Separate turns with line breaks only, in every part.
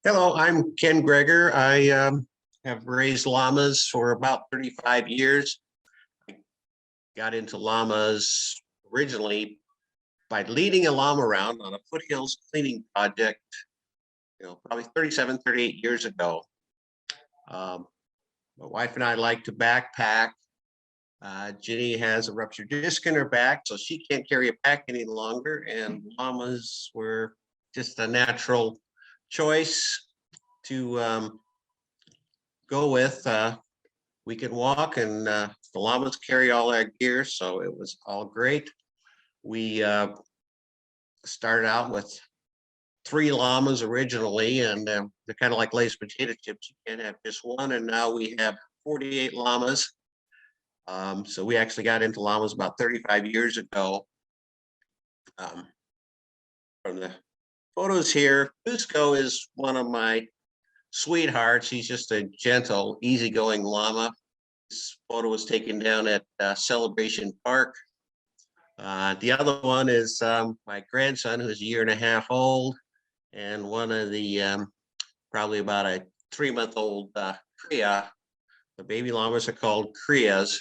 Hello, I'm Ken Greger. I have raised llamas for about 35 years. I got into llamas originally by leading a llama around on a foothills cleaning project, probably 37, 38 years ago. My wife and I like to backpack. Ginny has a ruptured disc in her back, so she can't carry a pack any longer, and llamas were just a natural choice to go with. We can walk, and the llamas carry all our gear, so it was all great. We started out with 3 llamas originally, and they're kind of like Lay's potato chips. You can't have just one, and now we have 48 llamas. So we actually got into llamas about 35 years ago. From the photos here, Cusco is one of my sweethearts. He's just a gentle, easygoing llama. This photo was taken down at Celebration Park. The other one is my grandson, who's a year and a half old, and one of the probably about a 3-month-old cria. The baby llamas are called crias,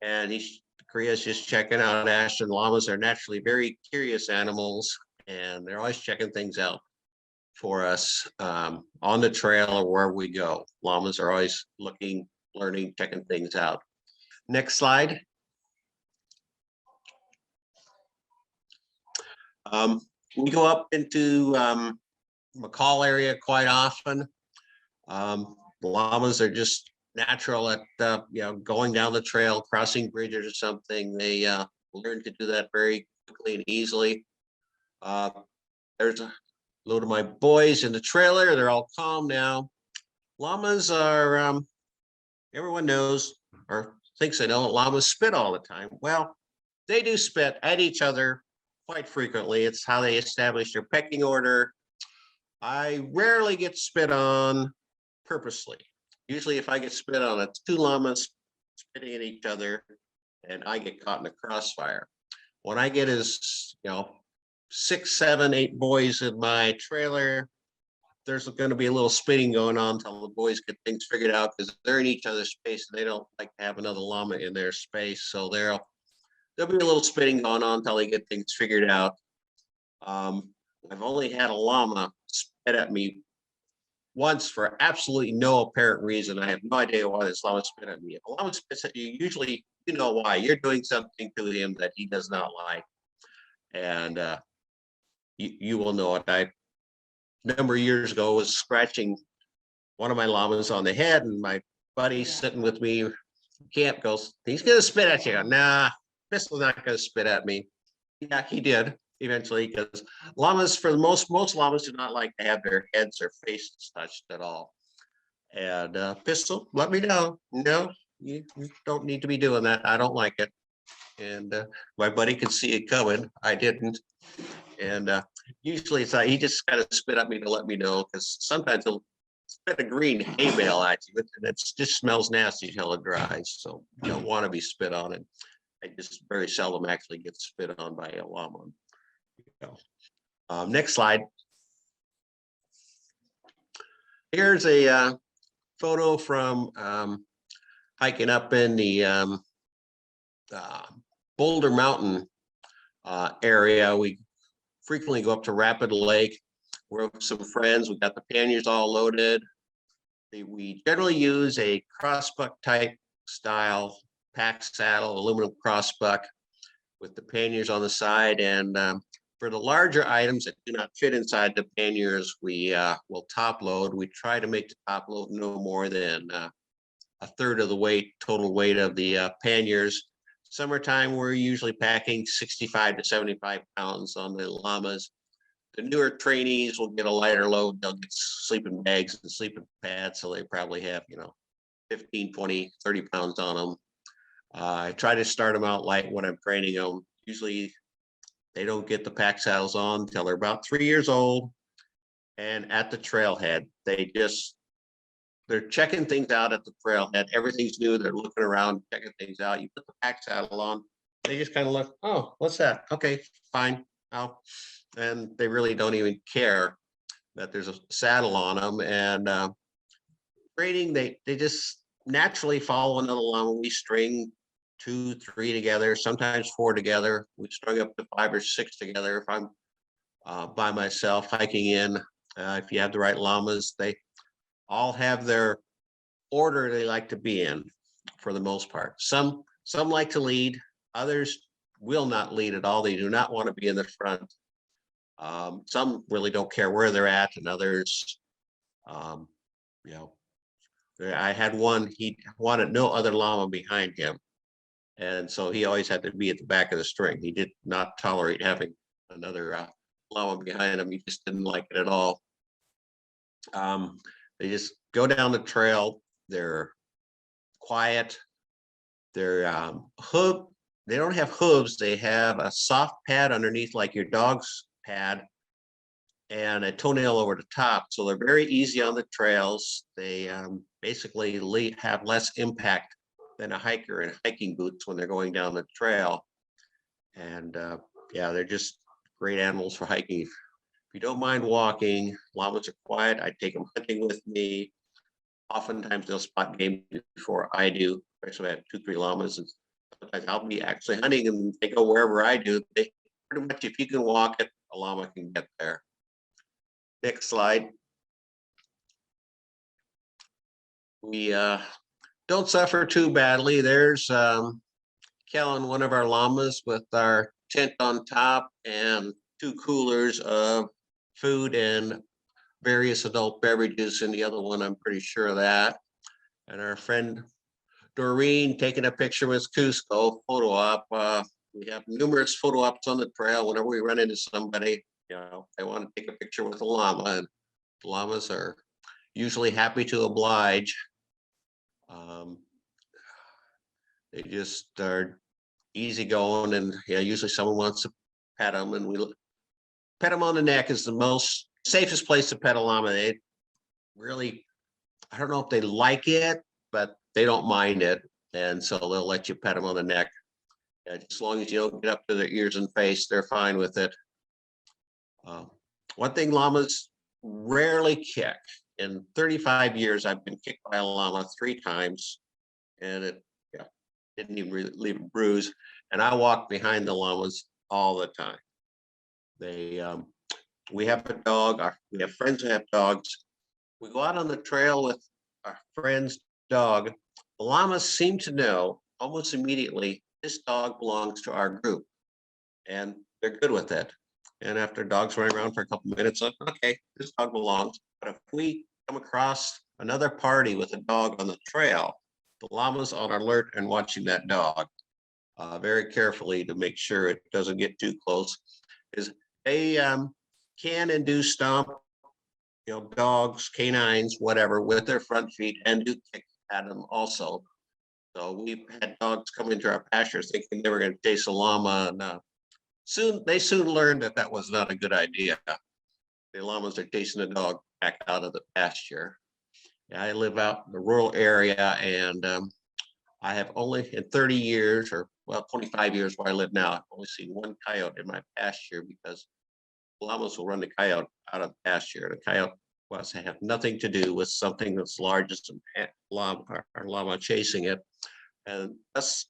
and cria's just checking out Ashton. Llamas are naturally very curious animals, and they're always checking things out for us on the trail or wherever we go. Llamas are always looking, learning, checking things out. Next slide. We go up into McCall area quite often. The llamas are just natural at going down the trail, crossing bridges or something. They learn to do that very quickly and easily. There's a load of my boys in the trailer. They're all calm now. Llamas are, everyone knows or thinks they know, llamas spit all the time. Well, they do spit at each other quite frequently. It's how they establish their pecking order. I rarely get spit on purposely. Usually if I get spit on, it's 2 llamas spitting at each other and I get caught in a crossfire. When I get 6, 7, 8 boys in my trailer, there's going to be a little spitting going on until the boys get things figured out, because they're in each other's space and they don't like to have another llama in their space. So there'll be a little spitting going on until they get things figured out. I've only had a llama spit at me once for absolutely no apparent reason. I have no idea why this llama spit at me. If a llama spits at you, usually you know why. You're doing something to him that he does not like. And you will know it. A number of years ago was scratching one of my llamas on the head, and my buddy sitting with me in camp goes, "He's gonna spit at you." Nah, Pistol's not gonna spit at me. Yeah, he did eventually, because llamas, for the most llamas do not like to have their heads or faces touched at all. And Pistol, let me know. No, you don't need to be doing that. I don't like it. And my buddy could see it coming. I didn't. And usually it's he just kind of spit at me to let me know, because sometimes he'll spit a green hay bale at you, and it just smells nasty until it dries. So you don't want to be spit on it. I just very seldom actually get spit on by a llama. Next slide. Here's a photo from hiking up in the Boulder Mountain area. We frequently go up to Rapid Lake. We're with some friends. We got the panniers all loaded. We generally use a crossbuck type style pack saddle, aluminum crossbuck with the panniers on the side. And for the larger items that do not fit inside the panniers, we will top load. We try to make the top load no more than a third of the weight, total weight of the panniers. Summertime, we're usually packing 65 to 75 pounds on the llamas. The newer trainees will get a lighter load. They'll get sleeping bags and sleeping pads, so they probably have 15, 20, 30 pounds on them. I try to start them out light when I'm training them. Usually they don't get the pack saddles on until they're about 3 years old. And at the trailhead, they're checking things out at the trailhead. Everything's new. They're looking around, checking things out. You put the pack saddle on, they just kind of look, "Oh, what's that? Okay, fine." And they really don't even care. that there's a saddle on them, and breeding, they just naturally follow another llama. We string 2, 3 together, sometimes 4 together. We've strung up to 5 or 6 together if I'm by myself hiking in. If you have the right llamas, they all have their order they like to be in for the most part. Some like to lead, others will not lead at all. They do not want to be in the front. Some really don't care where they're at, and others, um, you know, I had one, he wanted no other llama behind him. And so he always had to be at the back of the string. He did not tolerate having another llama behind him. He just didn't like it at all. They just go down the trail. They're quiet. They're they don't have hooves. They have a soft pad underneath, like your dog's pad, and a toenail over the top. So they're very easy on the trails. They basically have less impact than a hiker in hiking boots when they're going down the trail. And yeah, they're just great animals for hiking. If you don't mind walking, llamas are quiet. I take them hunting with me. Oftentimes they'll spot game before I do. Especially I have 2, 3 llamas, and sometimes I'll be actually hunting and they go wherever I do. They pretty much, if you can walk it, a llama can get there. Next slide. We don't suffer too badly. There's Kellen, one of our llamas, with our tent on top and 2 coolers of food and various adult beverages in the other one. I'm pretty sure of that. And our friend Doreen taking a picture with Cusco photo op. We have numerous photo ops on the trail. Whenever we run into somebody, they want to take a picture with a llama, and llamas are usually happy to oblige. They just are easygoing, and usually someone wants to pet them, and we pet them on the neck. Is the most safest place to pet a llama. They really, I don't know if they like it, but they don't mind it, and so they'll let you pet them on the neck. As long as you don't get up to their ears and face, they're fine with it. One thing, llamas rarely kick. In 35 years, I've been kicked by a llama 3 times, and it didn't even really leave a bruise. And I walk behind the llamas all the time. We have a dog. We have friends who have dogs. We go out on the trail with our friend's dog. The llamas seem to know almost immediately this dog belongs to our group, and they're good with it. And after dogs running around for a couple minutes, okay, this dog belongs. But if we come across another party with a dog on the trail, the llama's on alert and watching that dog very carefully to make sure it doesn't get too close. Is they can and do stomp, dogs, canines, whatever, with their front feet, and do kick at them also. So we've had dogs come into our pastures thinking they were going to chase a llama, and they soon learned that that was not a good idea. The llamas are chasing the dog back out of the pasture. I live out in the rural area, and I have only in 30 years, or 25 years where I live now, I've only seen 1 coyote in my pasture, because llamas will run the coyote out of the pasture. The coyote wants to have nothing to do with something that's large as a llama chasing it. And thus,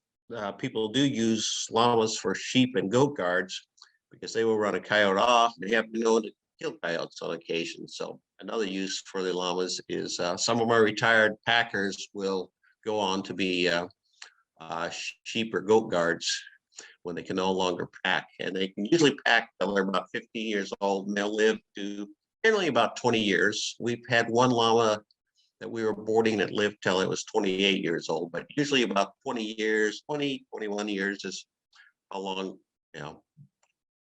people do use llamas for sheep and goat guards, because they will run a coyote off. They have been known to kill coyotes on occasion. So another use for the llamas is some of our retired packers will go on to be sheep or goat guards when they can no longer pack. And they can usually pack till they're about 15 years old, and they'll live to generally about 20 years. We've had one llama that we were boarding that lived till it was 28 years old, but usually about 20 years, 20, 21 years is how long,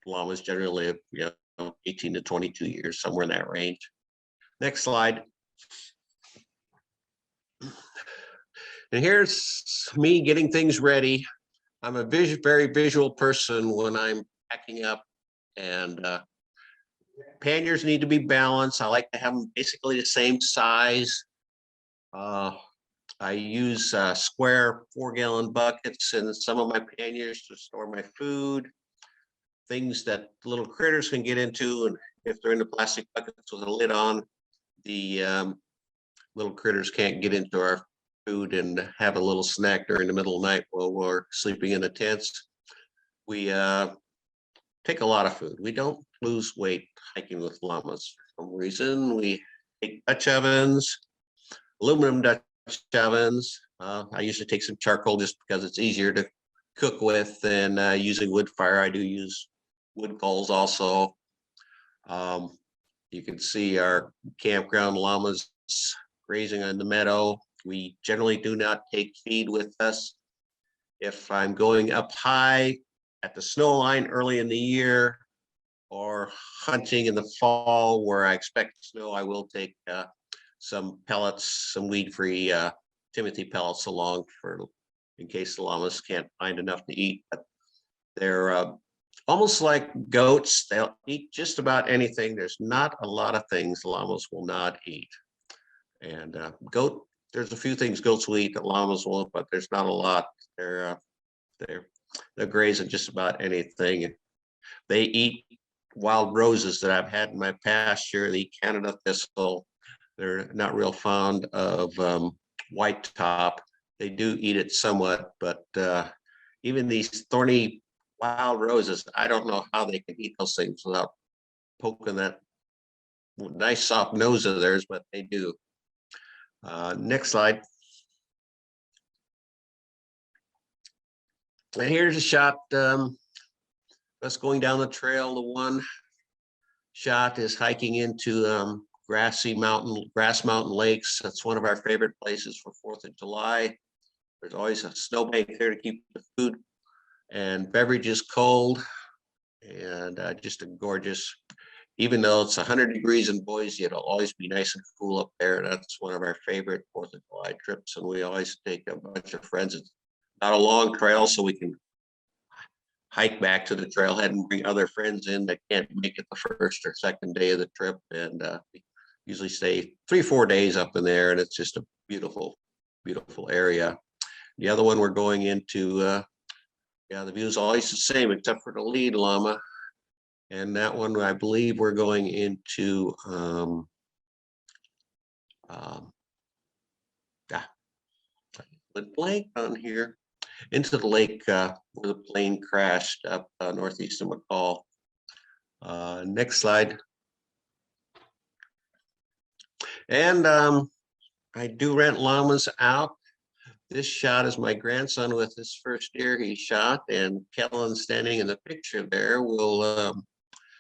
llamas generally live, 18 to 22 years, somewhere in that range. Next slide. And here's me getting things ready. I'm a very visual person when I'm packing up, and panniers need to be balanced. I like to have them basically the same size. I use square 4-gallon buckets in some of my panniers to store my food, things that little critters can get into, and if they're in the plastic buckets with a lid on, the little critters can't get into our food and have a little snack during the middle of the night while we're sleeping in the tents. We take a lot of food. We don't lose weight hiking with llamas for some reason. We take Dutch ovens, aluminum Dutch ovens. I usually take some charcoal just because it's easier to cook with than using wood fire. I do use wood coals also. You can see our campground llamas grazing on the meadow. We generally do not take feed with us. If I'm going up high at the snow line early in the year or hunting in the fall where I expect snow, I will take some pellets, some weed-free Timothy pellets along for in case the llamas can't find enough to eat. But they're almost like goats. They'll eat just about anything. There's not a lot of things llamas will not eat. And there's a few things goats will eat that llamas won't, but there's not a lot. They're grazing just about anything. They eat wild roses that I've had in my pasture. They eat Canada thistle. They're not real fond of white top. They do eat it somewhat, but even these thorny wild roses, I don't know how they can eat those things without poking that nice soft nose of theirs, but they do. Next slide. And here's a shot us going down the trail. The one shot is hiking into grass mountain lakes. That's one of our favorite places for 4th of July. There's always a snowbank there to keep the food and beverages cold, and just a gorgeous, even though it's 100 degrees in Boise, it'll always be nice and cool up there. That's one of our favorite 4th of July trips, and we always take a bunch of friends. It's not a long trail, so we can hike back to the trailhead and bring other friends in that can't make it the first or second day of the trip. And we usually stay 3-4 days up in there, and it's just a beautiful, beautiful area. The other one we're going into, the view is always the same except for the lead llama. And that one, I believe we're going into, went blank on here, into the lake where the plane crashed up northeast of McCall. Next slide. And I do rent llamas out. This shot is my grandson with his first deer he shot, and Kellen standing in the picture there will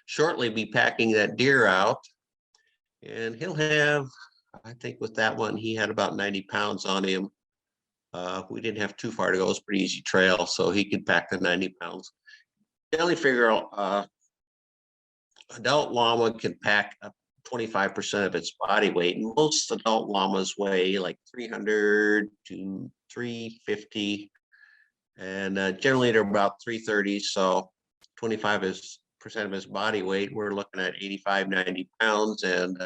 shortly be packing that deer out. And he'll have, I think with that one, he had about 90 pounds on him. We didn't have too far to go. It was a pretty easy trail, so he could pack the 90 pounds. Generally figure adult llama can pack up 25% of its body weight. And most adult llamas weigh like 300 to 350. And generally they're about 330. So 25% of his body weight, we're looking at 85, 90 pounds. And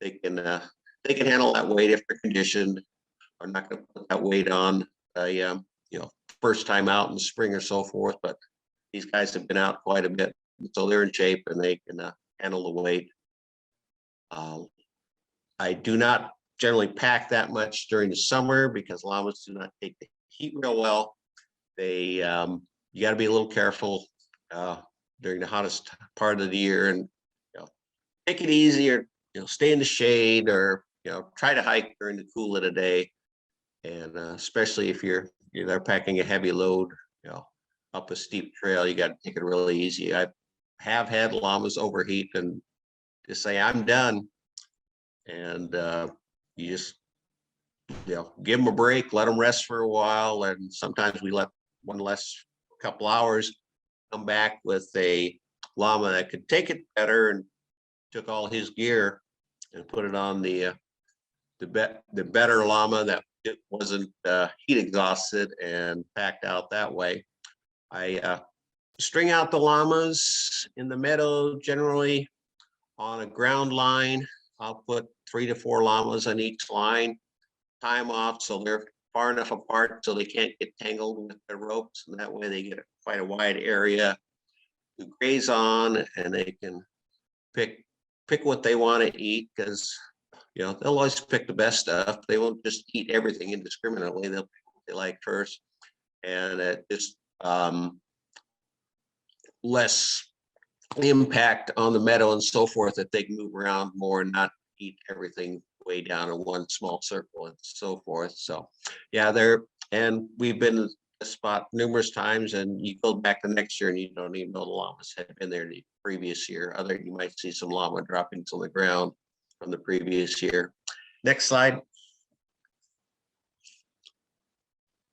they can handle that weight if they're conditioned. Are not going to put that weight on first time out in the spring or so forth, but these guys have been out quite a bit, so they're in shape and they can handle the weight. I do not generally pack that much during the summer because llamas do not take the heat real well. They you got to be a little careful during the hottest part of the year, and take it easy, or stay in the shade, or try to hike during the cool of the day. And especially if you're packing a heavy load, up a steep trail, you got to take it really easy. I have had llamas overheat and just say, I'm done. And you just, give them a break, let them rest for a while. And sometimes we let one less couple hours, come back with a llama that could take it better, and took all his gear and put it on the better llama that it wasn't heat exhausted, and packed out that way. I string out the llamas in the meadow, generally on a ground line. I'll put 3 to 4 llamas on each line, tie them off so they're far enough apart so they can't get tangled with the ropes, and that way they get quite a wide area to graze on, and they can pick what they want to eat, because they'll always pick the best stuff. They won't just eat everything indiscriminately. They'll pick what they like first, and it just less impact on the meadow and so forth, that they can move around more and not eat everything way down in one small circle and so forth. So yeah, and we've been to the spot numerous times, and you go back the next year and you don't even know the llamas had been there the previous year. You might see some llama droppings on the ground from the previous year. Next slide.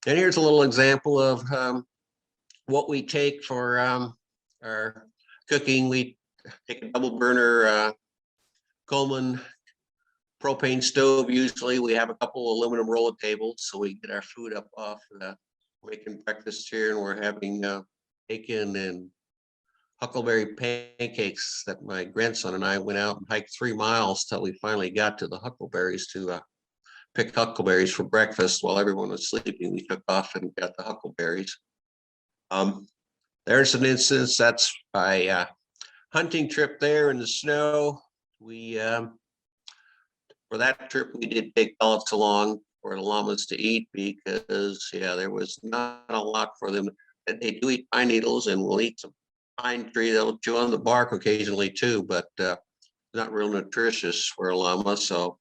And here's a little example of what we take for our cooking. We take a double burner Coleman propane stove. Usually we have a couple of aluminum roller tables, so we get our food up off making breakfast here, and we're having bacon and huckleberry pancakes that my grandson and I went out and hiked 3 miles till we finally got to the huckleberries to pick huckleberries for breakfast. While everyone was sleeping, we took off and got the huckleberries. There's an instance that's my hunting trip there in the snow. We for that trip we did take pellets along for the llamas to eat, because there was not a lot for them. They do eat pine needles, and will eat some pine tree. They'll chew on the bark occasionally too, but not real nutritious for a llama. So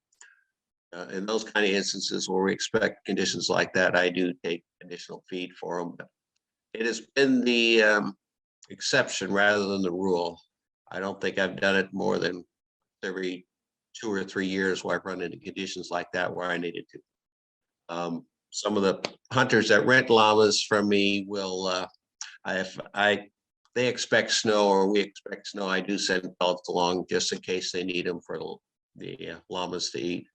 in those kind of instances where we expect conditions like that, I do take additional feed for them. But it has been the exception rather than the rule. I don't think I've done it more than every 2 or 3 years where I've run into conditions like that where I needed to. Some of the hunters that rent llamas from me will, they expect snow or we expect snow, I do send pellets along just in case they need them for the llamas to eat.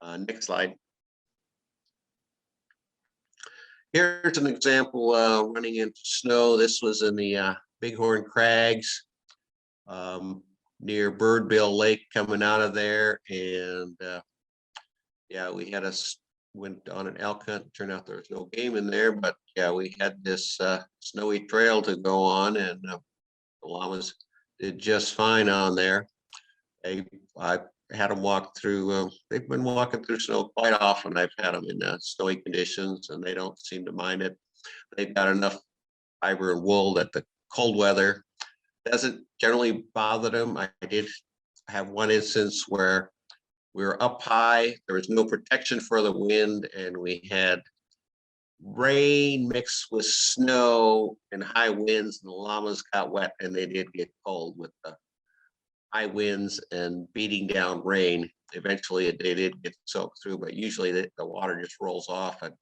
Next slide. Here's an example running into snow. This was in the Bighorn Crags near Birdbill Lake coming out of there. And we went on an elk hunt. Turned out there was no game in there, but we had this snowy trail to go on, and the llamas did just fine on there. I had them walk through. They've been walking through snow quite often. I've had them in snowy conditions, and they don't seem to mind it. They've got enough fiber and wool that the cold weather doesn't generally bother them. I did have one instance where we were up high. There was no protection for the wind, and we had rain mixed with snow and high winds, and the llamas got wet, and they did get cold with the high winds and beating down rain. Eventually they did get soaked through, but usually the water just rolls off and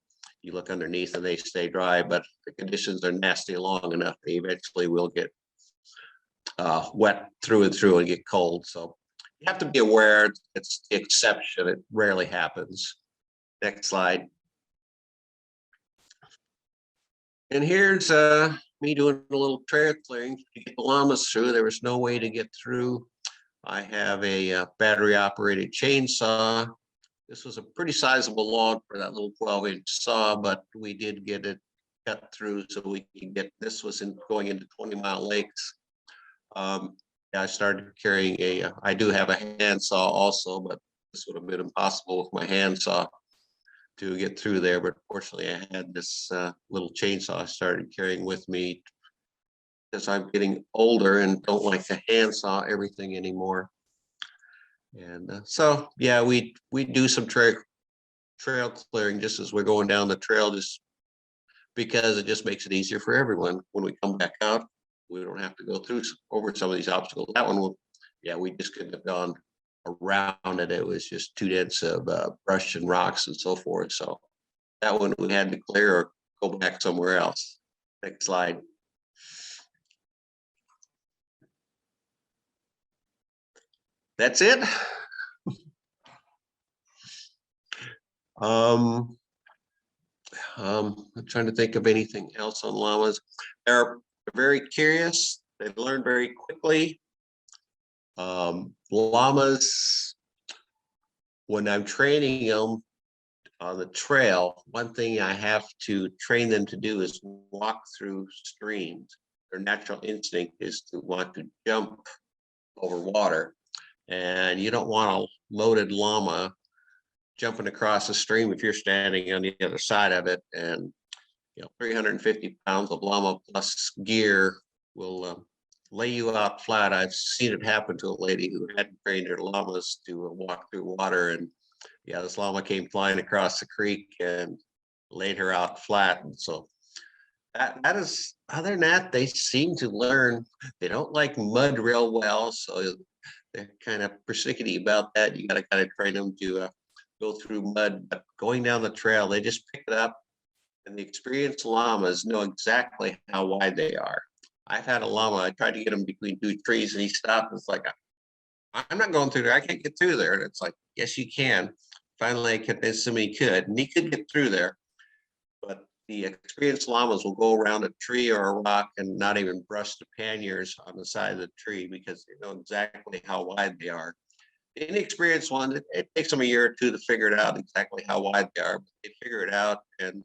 you look underneath and they stay dry. But if the conditions are nasty long enough, they eventually will get wet through and through and get cold. So you have to be aware it's the exception. It rarely happens. Next slide. And here's me doing a little trail clearing to get the llamas through. There was no way to get through. I have a battery operated chainsaw. This was a pretty sizable log for that little 12-inch saw, but we did get it cut through so we can get, this was going into 20-mile lakes. I started carrying I do have a handsaw also, but this would have been impossible with my handsaw to get through there. But fortunately I had this little chainsaw I started carrying with me, because I'm getting older and don't like to handsaw everything anymore. And so we do some trail clearing just as we're going down the trail, just because it just makes it easier for everyone. When we come back out, we don't have to go through over some of these obstacles. That one we just couldn't have gone around it. It was just too dense of brush and rocks and so forth. So that one we had to clear or go back somewhere else. Next slide. That's it. I'm trying to think of anything else on llamas. They're very curious. They learn very quickly. Llamas, when I'm training them on the trail, one thing I have to train them to do is walk through streams. Their natural instinct is to want to jump over water. And you don't want a loaded llama jumping across the stream if you're standing on the other side of it. And 350 pounds of llama plus gear will lay you out flat. I've seen it happen to a lady who hadn't trained her llamas to walk through water, and yeah, this llama came flying across the creek and laid her out flat. And so that is, other than that, they seem to learn. They don't like mud real well, so they're kind of persnickety about that. You got to kind of train them to go through mud, but going down the trail, they just pick it up. And the experienced llamas know exactly how wide they are. I've had a llama, I tried to get him between two trees and he stopped. It's like, I'm not going through there. I can't get through there. And it's like, yes, you can. Finally, I convinced him he could, and he could get through there. But the experienced llamas will go around a tree or a rock and not even brush the panniers on the side of the tree because they know exactly how wide they are. The inexperienced one, it takes them a year or two to figure it out exactly how wide they are. But they figure it out, and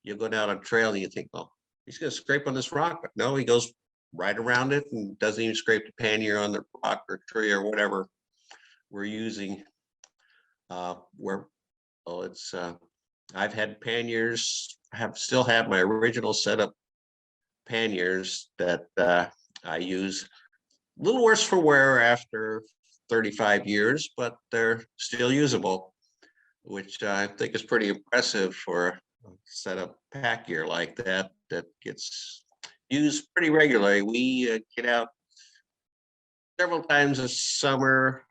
you'll go down a trail and you think, well, he's going to scrape on this rock. But no, he goes right around it and doesn't even scrape the pannier on the rock or tree or whatever we're using. I've had panniers, still have my original setup panniers that I use. A little worse for wear after 35 years, but they're still usable, which I think is pretty impressive for set up pack gear like that gets used pretty regularly. We get out several times a summer,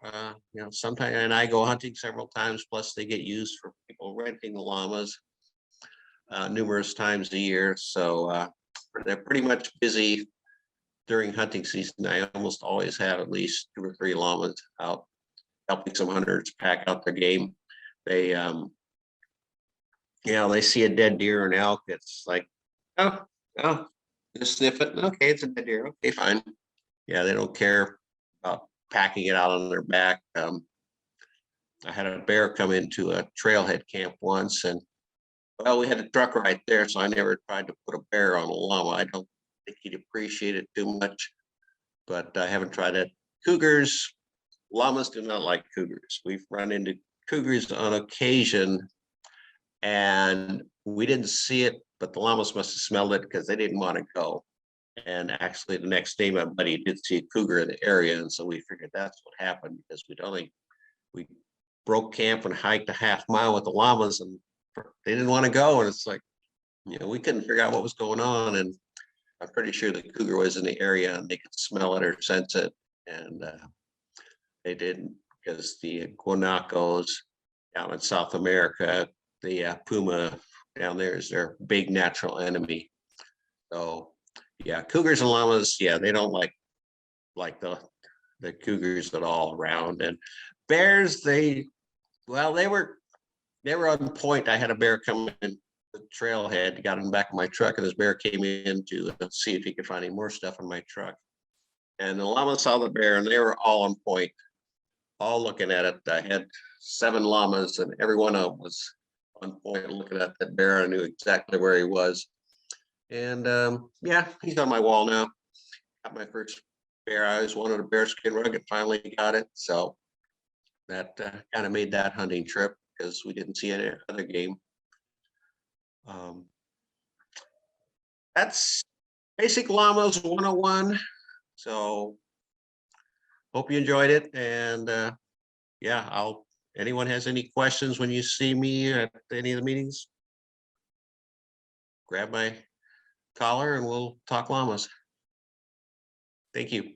sometimes, and I go hunting several times, plus they get used for people renting the llamas numerous times a year. So they're pretty much busy during hunting season. I almost always have at least 2 or 3 llamas out helping some hunters pack out their game. They they see a dead deer or an elk. It's like, oh, just sniff it. Okay, it's a dead deer. Okay, fine. Yeah, they don't care about packing it out on their back. I had a bear come into a trailhead camp once, and well, we had a truck right there, so I never tried to put a bear on a llama. I don't think he'd appreciate it too much, but I haven't tried it. Cougars, llamas do not like cougars. We've run into cougars on occasion, and we didn't see it, but the llamas must have smelled it because they didn't want to go. And actually, the next day, my buddy did see a cougar in the area, and so we figured that's what happened because we broke camp and hiked a half-mile with the llamas, and they didn't want to go. And it's like, we couldn't figure out what was going on, and I'm pretty sure the cougar was in the area and they could smell it or sense it, and they didn't, because the guanacos down in South America, the puma down there is their big natural enemy. So yeah, cougars and llamas, yeah, they don't like the cougars at all around. And bears, they were on point. I had a bear come in the trailhead, got in the back of my truck, and this bear came in to see if he could find any more stuff in my truck. And the llama saw the bear, and they were all on point, all looking at it. I had 7 llamas, and every one of them was on point looking at that bear. I knew exactly where he was. And yeah, he's on my wall now. Got my first bear. I always wanted a bearskin rug and finally got it. So that kind of made that hunting trip because we didn't see any other game. That's basic llamas 101. So hope you enjoyed it. And yeah, anyone has any questions when you see me at any of the meetings, grab my collar and we'll talk llamas. Thank you.